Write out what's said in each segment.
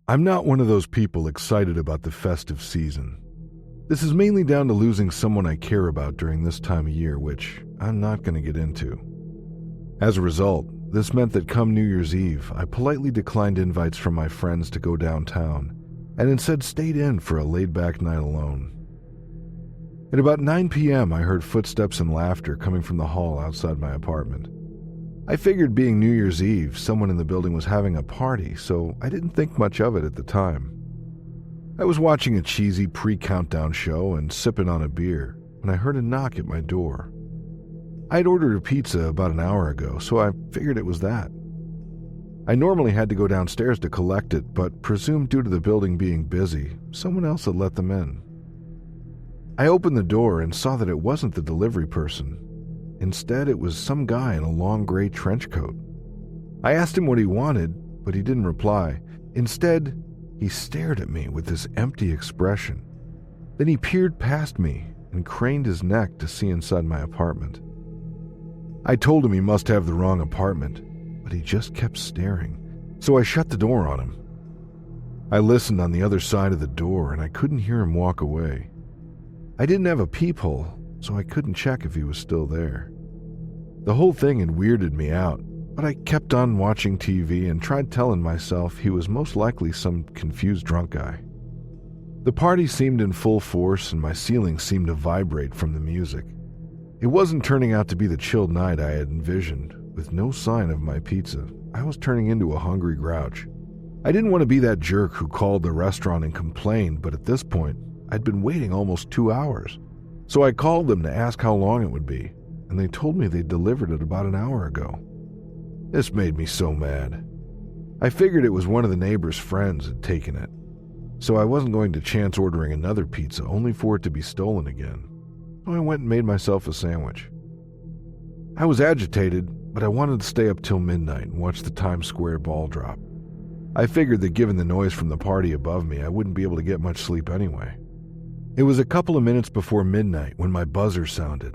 I'm not one of those people excited about the festive season. This is mainly down to losing someone I care about during this time of year, which I'm not going to get into. As a result, this meant that come New Year's Eve, I politely declined invites from my friends to go downtown, and instead stayed in for a laid-back night alone. At about 9 p.m., I heard footsteps and laughter coming from the hall outside my apartment. I figured being New Year's Eve, someone in the building was having a party, so I didn't think much of it at the time. I was watching a cheesy pre-countdown show and sipping on a beer when I heard a knock at my door. I'd ordered a pizza about an hour ago, so I figured it was that. I normally had to go downstairs to collect it, but presumed due to the building being busy, someone else had let them in. I opened the door and saw that it wasn't the delivery person. Instead, it was some guy in a long gray trench coat. I asked him what he wanted, but he didn't reply. Instead, he stared at me with this empty expression. Then he peered past me and craned his neck to see inside my apartment. I told him he must have the wrong apartment, but he just kept staring, so I shut the door on him. I listened on the other side of the door and I couldn't hear him walk away. I didn't have a peephole, so I couldn't check if he was still there. The whole thing had weirded me out, but I kept on watching TV and tried telling myself he was most likely some confused drunk guy. The party seemed in full force and my ceiling seemed to vibrate from the music. It wasn't turning out to be the chilled night I had envisioned. With no sign of my pizza, I was turning into a hungry grouch. I didn't want to be that jerk who called the restaurant and complained, but at this point, I'd been waiting almost 2 hours. So I called them to ask how long it would be, and they told me they'd delivered it about an hour ago. This made me so mad. I figured it was one of the neighbor's friends had taken it, so I wasn't going to chance ordering another pizza only for it to be stolen again. So I went and made myself a sandwich. I was agitated, but I wanted to stay up till midnight and watch the Times Square ball drop. I figured that given the noise from the party above me, I wouldn't be able to get much sleep anyway. It was a couple of minutes before midnight when my buzzer sounded.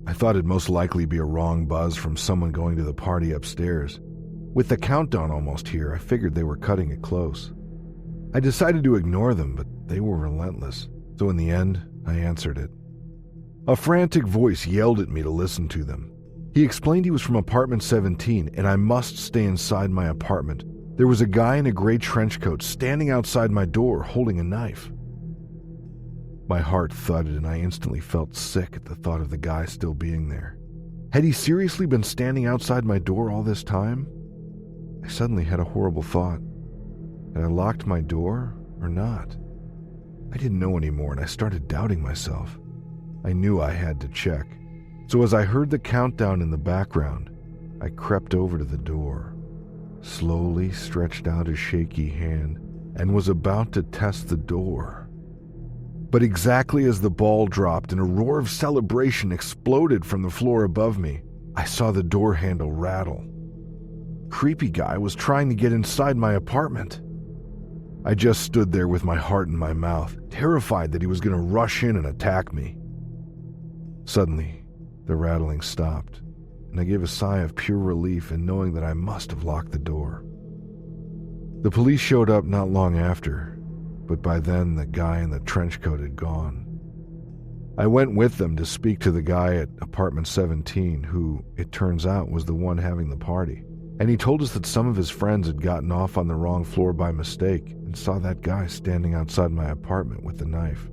I thought it'd most likely be a wrong buzz from someone going to the party upstairs. With the countdown almost here, I figured they were cutting it close. I decided to ignore them, but they were relentless, so in the end, I answered it. A frantic voice yelled at me to listen to them. He explained he was from apartment 17 and I must stay inside my apartment. There was a guy in a gray trench coat standing outside my door holding a knife. My heart thudded and I instantly felt sick at the thought of the guy still being there. Had he seriously been standing outside my door all this time? I suddenly had a horrible thought. Had I locked my door or not? I didn't know anymore and I started doubting myself. I knew I had to check. So as I heard the countdown in the background, I crept over to the door, slowly stretched out a shaky hand, and was about to test the door. But exactly as the ball dropped and a roar of celebration exploded from the floor above me, I saw the door handle rattle. Creepy guy was trying to get inside my apartment. I just stood there with my heart in my mouth, terrified that he was going to rush in and attack me. Suddenly, the rattling stopped, and I gave a sigh of pure relief in knowing that I must have locked the door. The police showed up not long after, but by then the guy in the trench coat had gone. I went with them to speak to the guy at apartment 17 who, it turns out, was the one having the party, and he told us that some of his friends had gotten off on the wrong floor by mistake and saw that guy standing outside my apartment with the knife.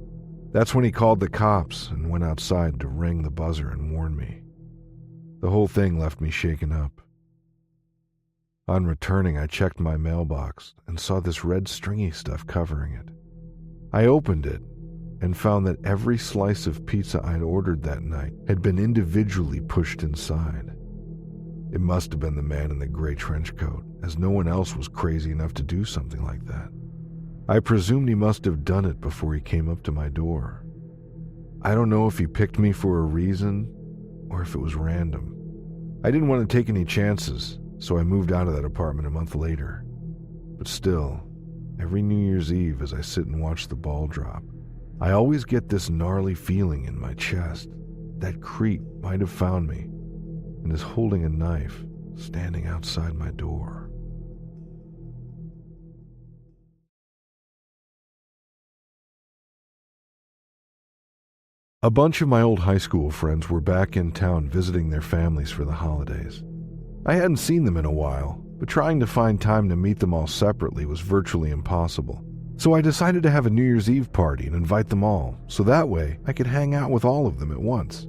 That's when he called the cops and went outside to ring the buzzer and warn me. The whole thing left me shaken up. On returning, I checked my mailbox and saw this red stringy stuff covering it. I opened it and found that every slice of pizza I'd ordered that night had been individually pushed inside. It must have been the man in the gray trench coat, as no one else was crazy enough to do something like that. I presumed he must have done it before he came up to my door. I don't know if he picked me for a reason or if it was random. I didn't want to take any chances, so I moved out of that apartment a month later. But still, every New Year's Eve as I sit and watch the ball drop, I always get this gnarly feeling in my chest. That creep might have found me and is holding a knife standing outside my door. A bunch of my old high school friends were back in town visiting their families for the holidays. I hadn't seen them in a while, but trying to find time to meet them all separately was virtually impossible. So I decided to have a New Year's Eve party and invite them all, so that way I could hang out with all of them at once.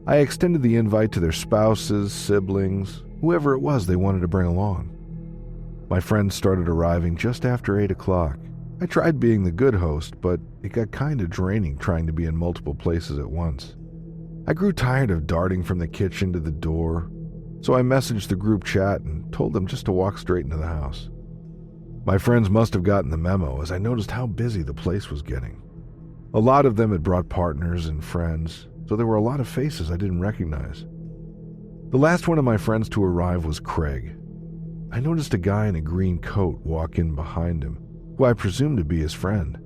I extended the invite to their spouses, siblings, whoever it was they wanted to bring along. My friends started arriving just after 8 o'clock. I tried being the good host, but it got kind of draining trying to be in multiple places at once. I grew tired of darting from the kitchen to the door, so I messaged the group chat and told them just to walk straight into the house. My friends must have gotten the memo, as I noticed how busy the place was getting. A lot of them had brought partners and friends, so there were a lot of faces I didn't recognize. The last one of my friends to arrive was Craig. I noticed a guy in a green coat walk in behind him, who I presumed to be his friend.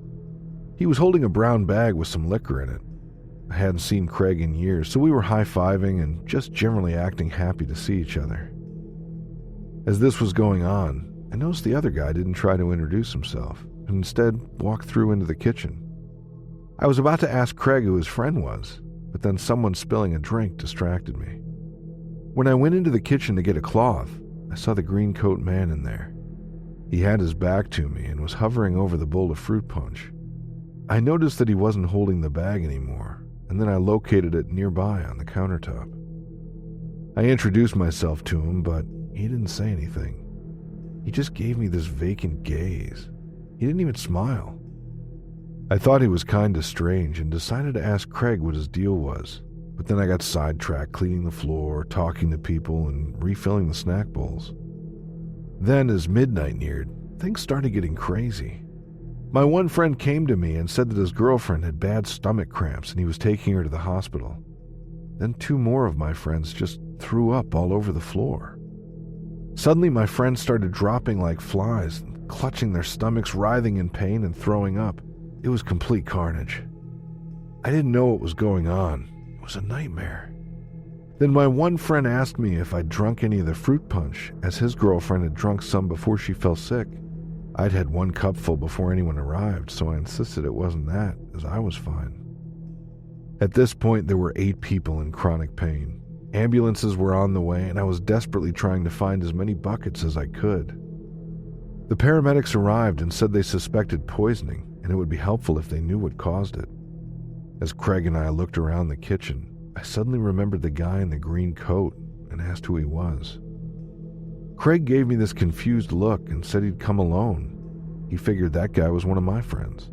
He was holding a brown bag with some liquor in it. I hadn't seen Craig in years, so we were high-fiving and just generally acting happy to see each other. As this was going on, I noticed the other guy didn't try to introduce himself, and instead walked through into the kitchen. I was about to ask Craig who his friend was, but then someone spilling a drink distracted me. When I went into the kitchen to get a cloth, I saw the green coat man in there. He had his back to me and was hovering over the bowl of fruit punch. I noticed that he wasn't holding the bag anymore, and then I located it nearby on the countertop. I introduced myself to him, but he didn't say anything. He just gave me this vacant gaze. He didn't even smile. I thought he was kinda strange and decided to ask Craig what his deal was, but then I got sidetracked cleaning the floor, talking to people, and refilling the snack bowls. Then, as midnight neared, things started getting crazy. My one friend came to me and said that his girlfriend had bad stomach cramps and he was taking her to the hospital. Then 2 more of my friends just threw up all over the floor. Suddenly my friends started dropping like flies, clutching their stomachs, writhing in pain and throwing up. It was complete carnage. I didn't know what was going on. It was a nightmare. Then my one friend asked me if I'd drunk any of the fruit punch, as his girlfriend had drunk some before she fell sick. I'd had 1 cupful before anyone arrived, so I insisted it wasn't that, as I was fine. At this point, there were 8 people in chronic pain. Ambulances were on the way, and I was desperately trying to find as many buckets as I could. The paramedics arrived and said they suspected poisoning, and it would be helpful if they knew what caused it. As Craig and I looked around the kitchen, I suddenly remembered the guy in the green coat and asked who he was. Craig gave me this confused look and said he'd come alone. He figured that guy was one of my friends.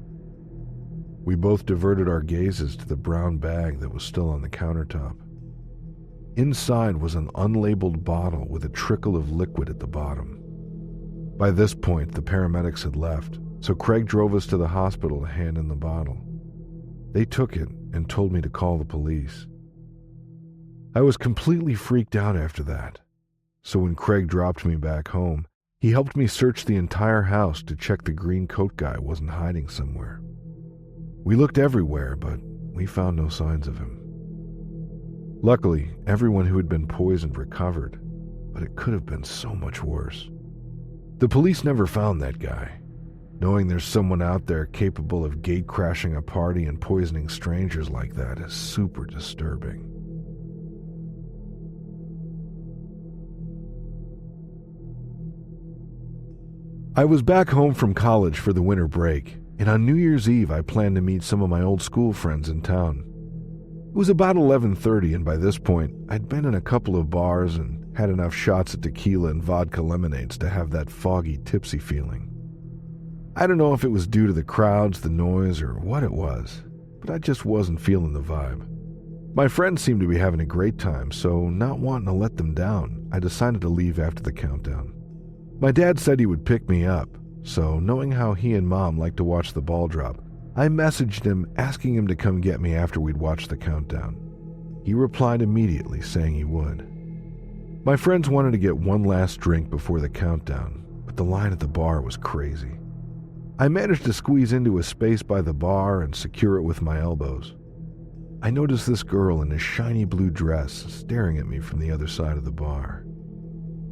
We both diverted our gazes to the brown bag that was still on the countertop. Inside was an unlabeled bottle with a trickle of liquid at the bottom. By this point, the paramedics had left, so Craig drove us to the hospital to hand in the bottle. They took it and told me to call the police. I was completely freaked out after that, so when Craig dropped me back home, he helped me search the entire house to check the green coat guy wasn't hiding somewhere. We looked everywhere, but we found no signs of him. Luckily, everyone who had been poisoned recovered, but it could have been so much worse. The police never found that guy. Knowing there's someone out there capable of gate-crashing a party and poisoning strangers like that is super disturbing. I was back home from college for the winter break, and on New Year's Eve I planned to meet some of my old school friends in town. It was about 11:30, and by this point, I'd been in a couple of bars and had enough shots of tequila and vodka lemonades to have that foggy, tipsy feeling. I don't know if it was due to the crowds, the noise, or what it was, but I just wasn't feeling the vibe. My friends seemed to be having a great time, so not wanting to let them down, I decided to leave after the countdown. My dad said he would pick me up, so knowing how he and Mom like to watch the ball drop, I messaged him asking him to come get me after we'd watched the countdown. He replied immediately saying he would. My friends wanted to get one last drink before the countdown, but the line at the bar was crazy. I managed to squeeze into a space by the bar and secure it with my elbows. I noticed this girl in a shiny blue dress staring at me from the other side of the bar.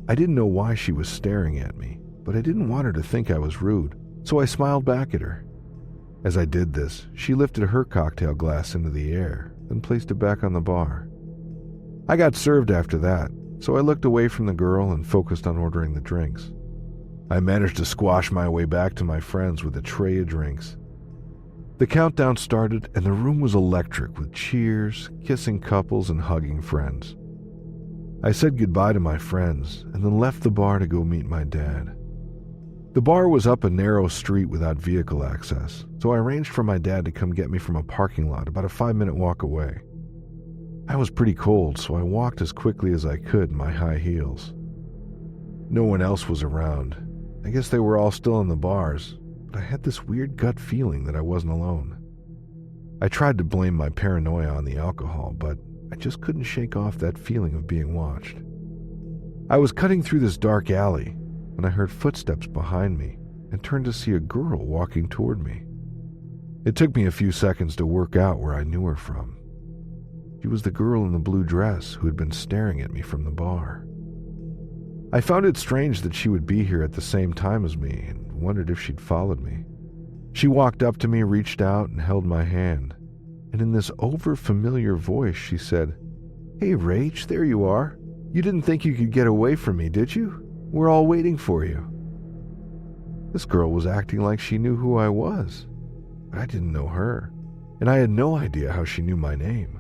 I didn't know why she was staring at me, but I didn't want her to think I was rude, so I smiled back at her. As I did this, she lifted her cocktail glass into the air, then placed it back on the bar. I got served after that, so I looked away from the girl and focused on ordering the drinks. I managed to squash my way back to my friends with a tray of drinks. The countdown started and the room was electric with cheers, kissing couples, and hugging friends. I said goodbye to my friends and then left the bar to go meet my dad. The bar was up a narrow street without vehicle access, so I arranged for my dad to come get me from a parking lot about a 5-minute walk away. I was pretty cold, so I walked as quickly as I could in my high heels. No one else was around. I guess they were all still in the bars, but I had this weird gut feeling that I wasn't alone. I tried to blame my paranoia on the alcohol, but I just couldn't shake off that feeling of being watched. I was cutting through this dark alley when I heard footsteps behind me and turned to see a girl walking toward me. It took me a few seconds to work out where I knew her from. She was the girl in the blue dress who had been staring at me from the bar. I found it strange that she would be here at the same time as me and wondered if she'd followed me. She walked up to me, reached out, and held my hand. And in this over-familiar voice, she said, "Hey, Rach, there you are. You didn't think you could get away from me, did you? We're all waiting for you." This girl was acting like she knew who I was. But I didn't know her, and I had no idea how she knew my name.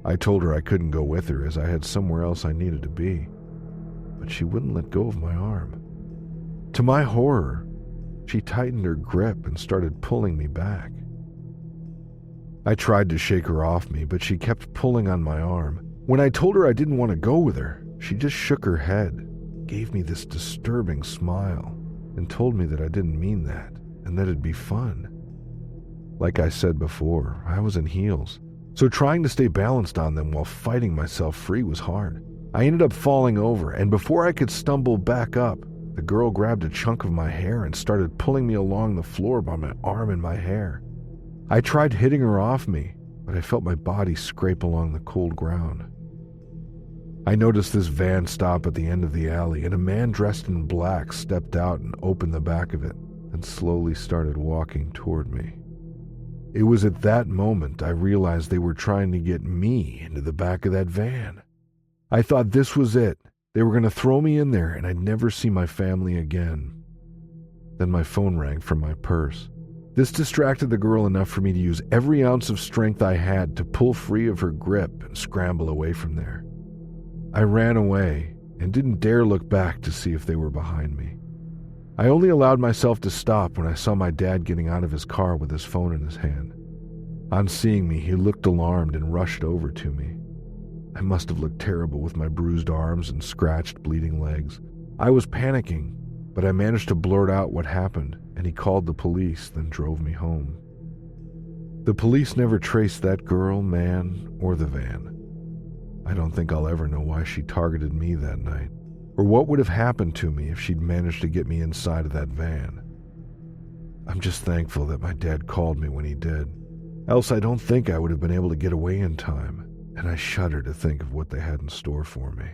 I told her I couldn't go with her as I had somewhere else I needed to be, but she wouldn't let go of my arm. To my horror, she tightened her grip and started pulling me back. I tried to shake her off me, but she kept pulling on my arm. When I told her I didn't want to go with her, she just shook her head, gave me this disturbing smile, and told me that I didn't mean that, and that it'd be fun. Like I said before, I was in heels, so trying to stay balanced on them while fighting myself free was hard. I ended up falling over, and before I could stumble back up, the girl grabbed a chunk of my hair and started pulling me along the floor by my arm and my hair. I tried hitting her off me, but I felt my body scrape along the cold ground. I noticed this van stop at the end of the alley, and a man dressed in black stepped out and opened the back of it, and slowly started walking toward me. It was at that moment I realized they were trying to get me into the back of that van. I thought this was it. They were going to throw me in there and I'd never see my family again. Then my phone rang from my purse. This distracted the girl enough for me to use every ounce of strength I had to pull free of her grip and scramble away from there. I ran away and didn't dare look back to see if they were behind me. I only allowed myself to stop when I saw my dad getting out of his car with his phone in his hand. On seeing me, he looked alarmed and rushed over to me. I must have looked terrible with my bruised arms and scratched, bleeding legs. I was panicking, but I managed to blurt out what happened, and he called the police, then drove me home. The police never traced that girl, man, or the van. I don't think I'll ever know why she targeted me that night, or what would have happened to me if she'd managed to get me inside of that van. I'm just thankful that my dad called me when he did, else I don't think I would have been able to get away in time, and I shudder to think of what they had in store for me.